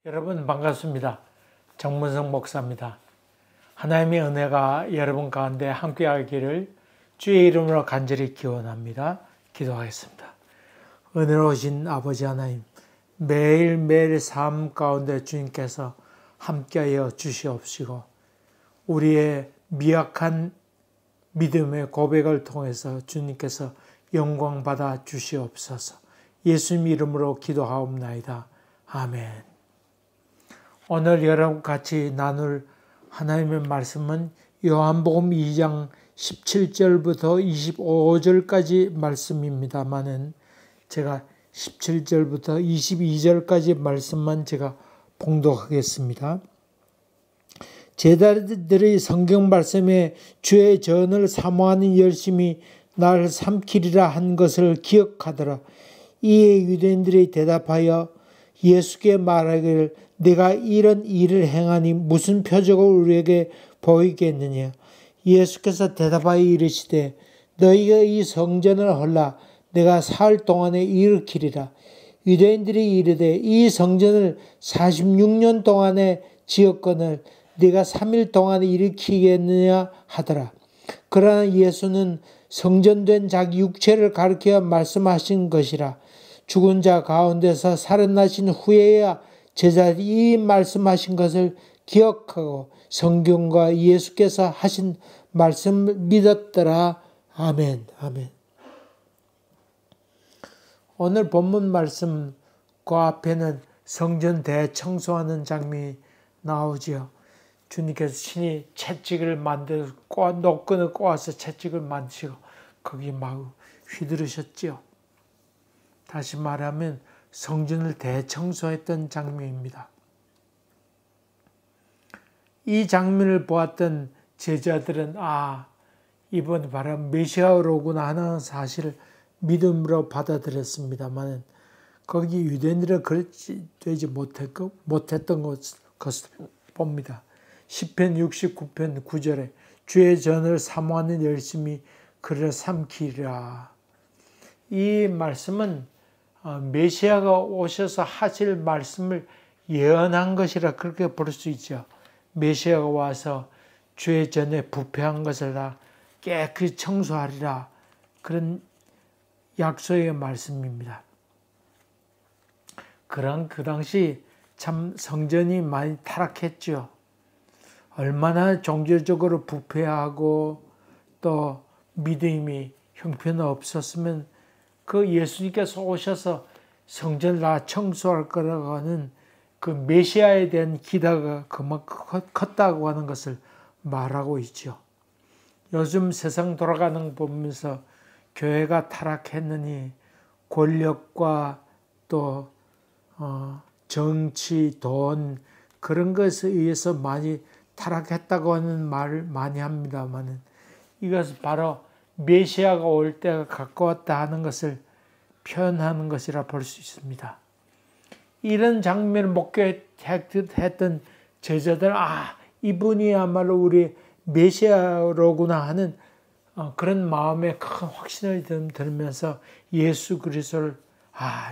여러분 반갑습니다. 정문성 목사입니다. 하나님의 은혜가 여러분 가운데 함께하기를 주의 이름으로 간절히 기원합니다. 기도하겠습니다. 은혜로우신 아버지 하나님, 매일매일 삶 가운데 주님께서 함께하여 주시옵시고 우리의 미약한 믿음의 고백을 통해서 주님께서 영광 받아 주시옵소서. 예수님 이름으로 기도하옵나이다. 아멘. 오늘 여러분 같이 나눌 하나님의 말씀은 요한복음 2장 17절부터 25절까지 말씀입니다만은 제가 17절부터 22절까지 말씀만 제가 봉독하겠습니다. 제자들의 성경 말씀에 주의 전을 사모하는 열심이 나를 삼키리라 한 것을 기억하더라. 이에 유대인들이 대답하여 예수께 말하기를 내가 이런 일을 행하니 무슨 표적을 우리에게 보이겠느냐. 예수께서 대답하여 이르시되 너희가 이 성전을 헐라 내가 사흘 동안에 일으키리라. 유대인들이 이르되 이 성전을 46년 동안에 지었거늘 네가 3일 동안에 일으키겠느냐 하더라. 그러나 예수는 성전된 자기 육체를 가리켜 말씀하신 것이라. 죽은 자 가운데서 살아나신 후에야 제자들이 이 말씀하신 것을 기억하고 성경과 예수께서 하신 말씀을 믿었더라. 아멘. 아멘. 오늘 본문 말씀 그 앞에는 성전 대청소하는 장면이 나오지요. 주님께서 친히 채찍을 만들고 노끈을 꼬아서 채찍을 만드시고 거기 막 휘두르셨지요. 다시 말하면 성전을 대청소했던 장면입니다. 이 장면을 보았던 제자들은 이번 바로 메시아로구나 하는 사실을 믿음으로 받아들였습니다만 거기 유대인들은 그렇지 되지 못했던 것을 봅니다. 시편 69편 9절에 주의 전을 사모하는 열심히 그를 삼키리라. 이 말씀은 메시아가 오셔서 하실 말씀을 예언한 것이라 그렇게 볼 수 있죠. 메시아가 와서 주의 전에 부패한 것을 다 깨끗이 청소하리라. 그런 약속의 말씀입니다. 그런 그 당시 참 성전이 많이 타락했죠. 얼마나 종교적으로 부패하고 또 믿음이 형편없었으면 그 예수님께서 오셔서 성전을 다 청소할 거라고 하는 그 메시아에 대한 기대가 그만큼 컸다고 하는 것을 말하고 있죠. 요즘 세상 돌아가는 거 보면서 교회가 타락했느니 권력과 또 정치, 돈 그런 것에 의해서 많이 타락했다고 하는 말을 많이 합니다만 이것은 바로 메시아가 올 때가 가까웠다 하는 것을 표현하는 것이라 볼 수 있습니다. 이런 장면을 목격했던 제자들 이분이야말로 우리 메시아로구나 하는 그런 마음에 큰 확신을 들면서 예수 그리스도를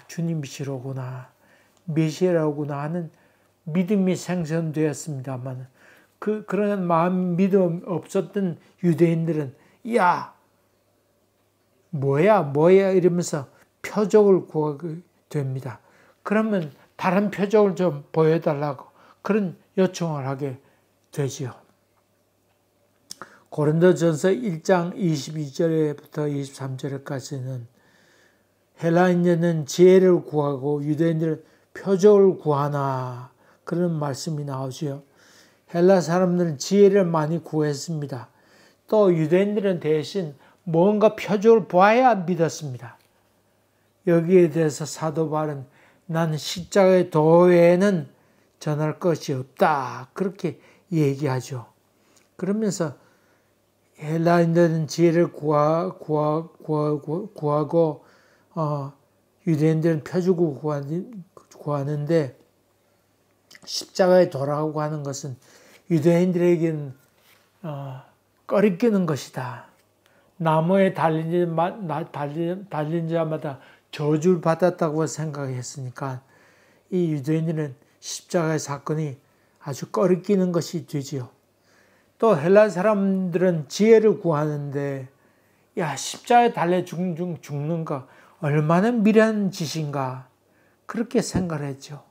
주님이시로구나 메시아로구나 하는 믿음이 생성되었습니다만 그런 마음 믿음 없었던 유대인들은 뭐야 이러면서 표적을 구하게 됩니다. 그러면 다른 표적을 좀 보여달라고 그런 요청을 하게 되지요. 고린도전서 1장 22절부터 23절까지는 헬라인들은 지혜를 구하고 유대인들은 표적을 구하나 그런 말씀이 나오지요. 헬라 사람들은 지혜를 많이 구했습니다. 또 유대인들은 대신 뭔가 표적을 보아야 믿었습니다. 여기에 대해서 사도 바울은 나는 십자가의 도 외에는 전할 것이 없다. 그렇게 얘기하죠. 그러면서 헬라인들은 지혜를 구하고 유대인들은 표적을 구하는데 십자가에 돌아가고 하는 것은 유대인들에게는 꺼리끼는 것이다. 나무에 달린 자마다 저주를 받았다고 생각했으니까 이 유대인들은 십자가의 사건이 아주 꺼리끼는 것이 되지요. 또 헬라 사람들은 지혜를 구하는데 야 십자가에 달려 죽는 거 얼마나 미련한 짓인가 그렇게 생각을 했죠.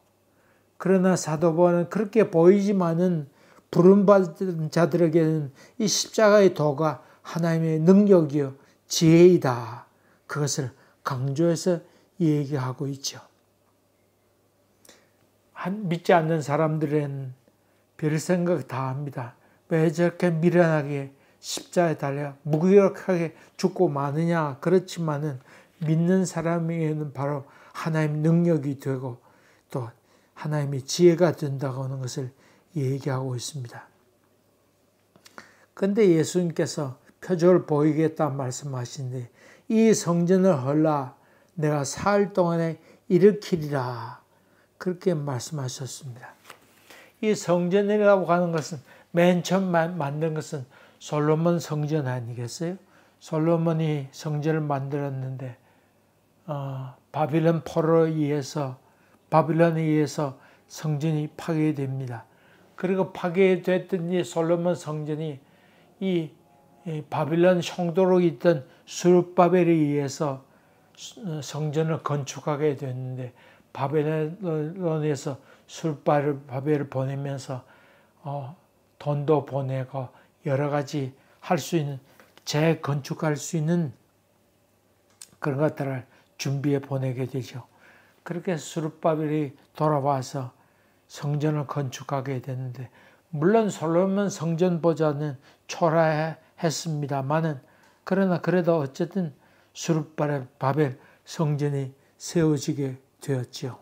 그러나 사도 바울은 그렇게 보이지만은 부름받은 자들에게는 이 십자가의 도가 하나님의 능력이요 지혜이다. 그것을 강조해서 얘기하고 있죠. 믿지 않는 사람들은 별 생각 다 합니다. 왜 저렇게 미련하게 십자가에 달려 무기력하게 죽고 마느냐. 그렇지만은 믿는 사람에게는 바로 하나님의 능력이 되고 또 하나님의 지혜가 된다고 하는 것을 얘기하고 있습니다. 그런데 예수님께서 표적을 보이겠다 말씀하시는데 이 성전을 헐라 내가 사흘 동안에 일으키리라 그렇게 말씀하셨습니다. 이 성전이라고 하는 것은 맨 처음 만든 것은 솔로몬 성전 아니겠어요? 솔로몬이 성전을 만들었는데 바빌론 포로에 의해서 성전이 파괴됩니다. 그리고 파괴됐던 이 솔로몬 성전이 이 바빌론 형도로 있던 스룹바벨에 의해서 성전을 건축하게 됐는데 바벨론에서 스룹바벨을 보내면서 돈도 보내고 여러 가지 할 수 있는 재건축할 수 있는 그런 것들을 준비해 보내게 되죠. 그렇게 스룹바벨이 돌아와서 성전을 건축하게 되는데 물론 솔로몬 성전보다는 초라했습니다만은 그러나 그래도 어쨌든 스룹바벨 성전이 세워지게 되었지요.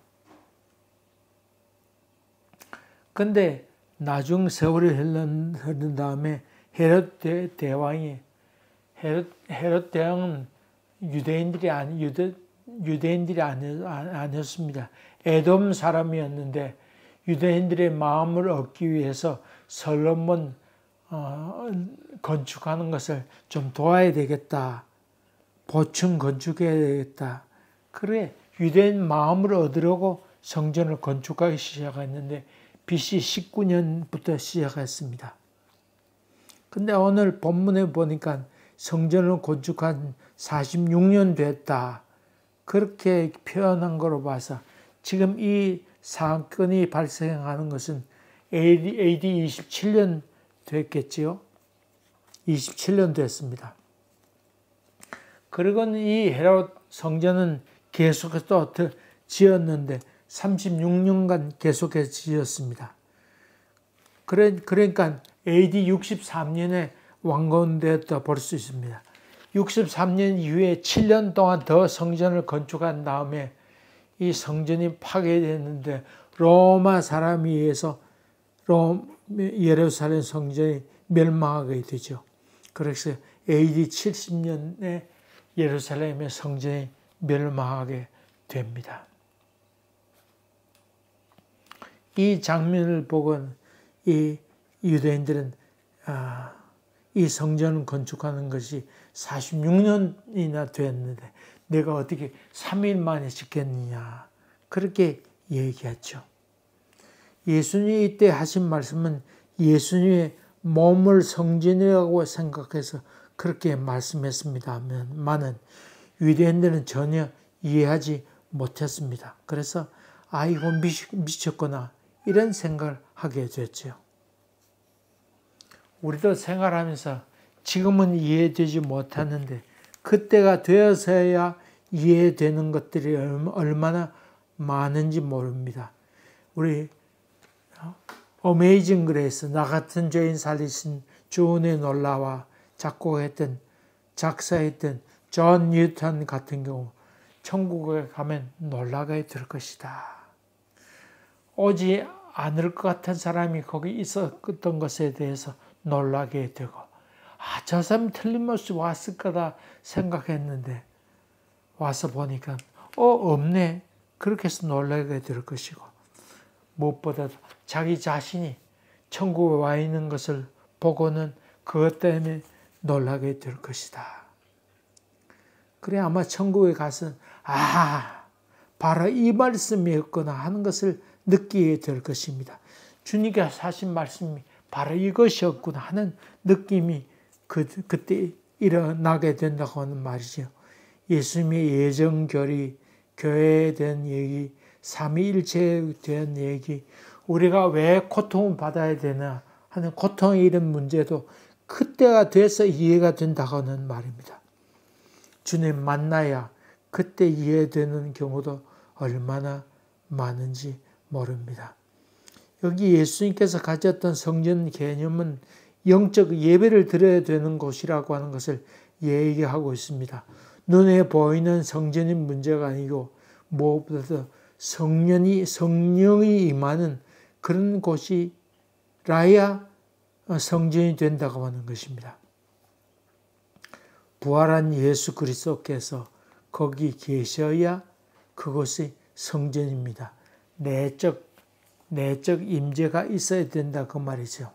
근데 나중 세월이 흐른 다음에 헤롯 대왕은 유대인들이 아니었습니다. 에돔 사람이었는데 유대인들의 마음을 얻기 위해서 솔로몬 건축하는 것을 좀 도와야 되겠다. 보충 건축해야 되겠다. 그래 유대인 마음을 얻으려고 성전을 건축하기 시작했는데 BC 19년부터 시작했습니다. 근데 오늘 본문에 보니까 성전을 건축한 46년 됐다. 그렇게 표현한 거로 봐서 지금 이 사건이 발생하는 것은 AD 27년 됐겠지요. 27년 됐습니다. 그리고 이 헤롯 성전은 계속해서 지었는데 36년간 계속해서 지었습니다. 그러니까 AD 63년에 완공되었다 볼 수 있습니다. 63년 이후에 7년 동안 더 성전을 건축한 다음에 이 성전이 파괴됐는데 로마 사람에 의해서 예루살렘 성전이 멸망하게 되죠. 그래서 AD 70년에 예루살렘의 성전이 멸망하게 됩니다. 이 장면을 보고 이 유대인들은 이 성전을 건축하는 것이 46년이나 됐는데 내가 어떻게 3일 만에 짓겠느냐 그렇게 얘기했죠. 예수님이 이때 하신 말씀은 예수님의 몸을 성전이라고 생각해서 그렇게 말씀했습니다만은 유대인들은 전혀 이해하지 못했습니다. 그래서 이거 미쳤구나 이런 생각을 하게 됐죠. 우리도 생활하면서 지금은 이해되지 못하는데 그때가 되어서야 이해되는 것들이 얼마나 많은지 모릅니다. 우리 어메이징 그레이스 나 같은 죄인 살리신 주은의 놀라와 작사했던 존 뉴턴 같은 경우 천국에 가면 놀라게 될 것이다. 오지 않을 것 같은 사람이 거기 있었던 것에 대해서 놀라게 되고 저 사람 틀림없이 왔을 거다 생각했는데 와서 보니까 없네 그렇게 해서 놀라게 될 것이고 무엇보다 자기 자신이 천국에 와 있는 것을 보고는 그것 때문에 놀라게 될 것이다. 그래 아마 천국에 가서 바로 이 말씀이었구나 하는 것을 느끼게 될 것입니다. 주님께서 하신 말씀이 바로 이것이었구나 하는 느낌이 그때 일어나게 된다고 하는 말이죠. 예수님의 예정결의, 교회에 대한 얘기, 삼위일체에 대한 얘기, 우리가 왜 고통을 받아야 되나 하는 고통의 이런 문제도 그때가 돼서 이해가 된다고 하는 말입니다. 주님 만나야 그때 이해되는 경우도 얼마나 많은지 모릅니다. 여기 예수님께서 가졌던 성전 개념은 영적 예배를 드려야 되는 곳이라고 하는 것을 얘기하고 있습니다. 눈에 보이는 성전이 문제가 아니고 무엇보다도 성령이 임하는 그런 곳이라야 성전이 된다고 하는 것입니다. 부활한 예수 그리스도께서 거기 계셔야 그곳이 성전입니다. 내적 임재가 있어야 된다 그 말이죠.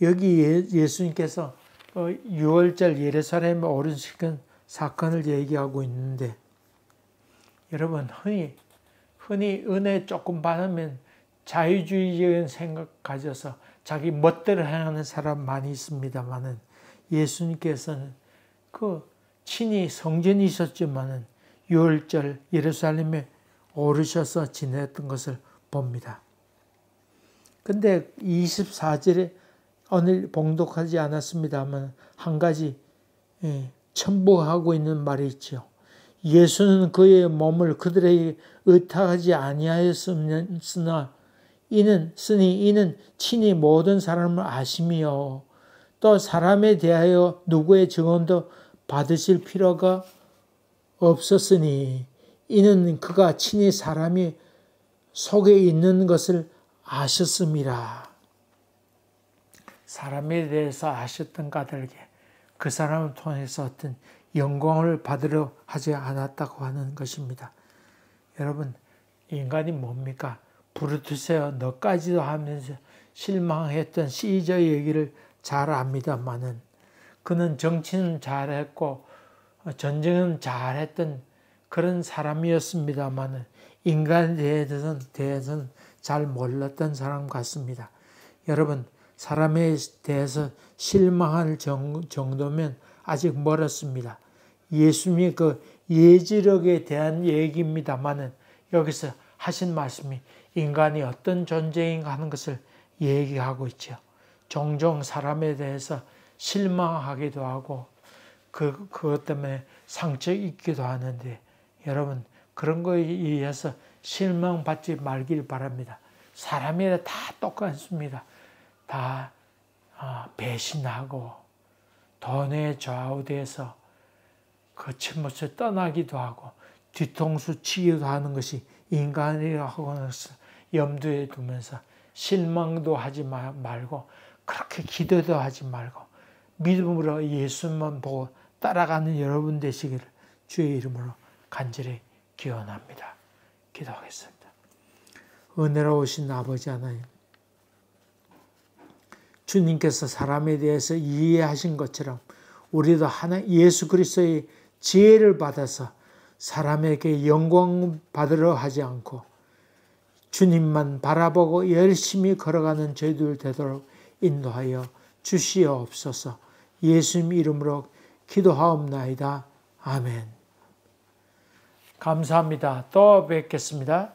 여기 예수님께서 6월절 예루살렘에 오르시는 사건을 얘기하고 있는데, 여러분 흔히 은혜 조금 받으면 자유주의적인 생각 가져서 자기 멋대로 행하는 사람 많이 있습니다만은, 예수님께서는 그 친히 성전이 있었지만은 6월절 예루살렘에 오르셔서 지냈던 것을 봅니다. 근데 24절에 오늘 봉독하지 않았습니다만 한 가지 첨부하고 있는 말이 있죠. 예수는 그의 몸을 그들에게 의탁하지 아니하였으나 이는 친히 모든 사람을 아심이요 또 사람에 대하여 누구의 증언도 받으실 필요가 없었으니 이는 그가 친히 사람이 속에 있는 것을 아셨음이라. 사람에 대해서 아셨던 까닭에 그 사람을 통해서 어떤 영광을 받으려 하지 않았다고 하는 것입니다. 여러분, 인간이 뭡니까? 부르투세요 너까지도 하면서 실망했던 시저 얘기를 잘 압니다만은, 그는 정치는 잘했고 전쟁은 잘했던 그런 사람이었습니다만은 인간에 대해서는 잘 몰랐던 사람 같습니다. 여러분, 사람에 대해서 실망할 정도면 아직 멀었습니다. 예수님의 그 예지력에 대한 얘기입니다만은 여기서 하신 말씀이 인간이 어떤 존재인가 하는 것을 얘기하고 있죠. 종종 사람에 대해서 실망하기도 하고 그것 때문에 상처 입기도 하는데, 여러분 그런 거에 의해서 실망받지 말길 바랍니다. 사람이 다 똑같습니다. 다 배신하고 돈에 좌우돼서 거침없이 떠나기도 하고 뒤통수 치기도 하는 것이 인간이라고 하는 것을 염두에 두면서 실망도 하지 말고 그렇게 기도도 하지 말고 믿음으로 예수만 보고 따라가는 여러분 되시기를 주의 이름으로 간절히 기원합니다. 기도하겠습니다. 은혜로우신 아버지 하나님, 주님께서 사람에 대해서 이해하신 것처럼 우리도 예수 그리스도의 지혜를 받아서 사람에게 영광 받으려 하지 않고 주님만 바라보고 열심히 걸어가는 저희들 되도록 인도하여 주시옵소서. 예수님 이름으로 기도하옵나이다. 아멘. 감사합니다. 또 뵙겠습니다.